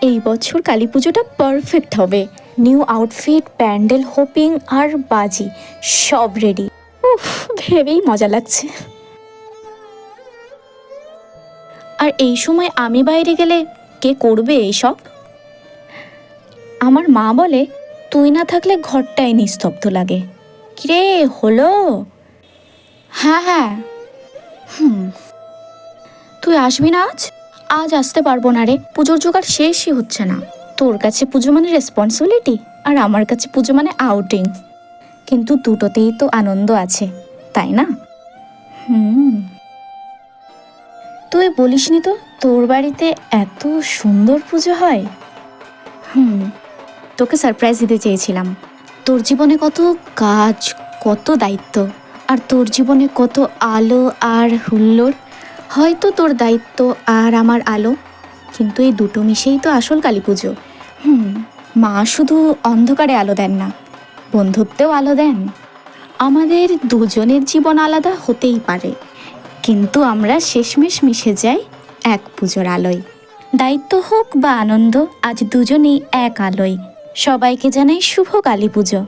এই বছর কালী পুজোটা পারফেক্ট হবে। নিউ আউটফিট, প্যান্ডেল হোপিং আর বাজি সব রেডি। উফ, ভেবেই মজা লাগছে। আর এই সময় আমি বাইরে গেলে কে করবে এইসব? আমার মা বলে তুই না থাকলে ঘরটাই নিস্তব্ধ লাগে। কিরে, হলো? হ্যাঁ হ্যাঁ। তুই আসবি না আজ? আজ আসতে পারবো না রে, পুজোর জোগাড় শেষই হচ্ছে না। তোর কাছে পুজো মানে রেসপন্সিবিলিটি, আর আমার কাছে পুজো মানে আউটিং। কিন্তু দুটোতেই তো আনন্দ আছে, তাই না? তুই বলিসনি তো তোর বাড়িতে এত সুন্দর পুজো হয়। তোকে সারপ্রাইজ দিতে চেয়েছিলাম। তোর জীবনে কত কাজ, কত দায়িত্ব, আর তোর জীবনে কত আলো আর হুল্লোড়। হয়তো তোর দায়িত্ব আর আমার আলো, কিন্তু এই দুটো মিশেই তো আসল কালী পুজো। মা শুধু অন্ধকারে আলো দেন না, বন্ধুত্বেও আলো দেন। আমাদের দুজনের জীবন আলাদা হতেই পারে, কিন্তু আমরা শেষমেশ মিশে যাই এক পুজোর আলোয়। দায়িত্ব হোক বা আনন্দ, আজ দুজনেই এক আলোয়। সবাইকে জানাই শুভ কালী পুজো।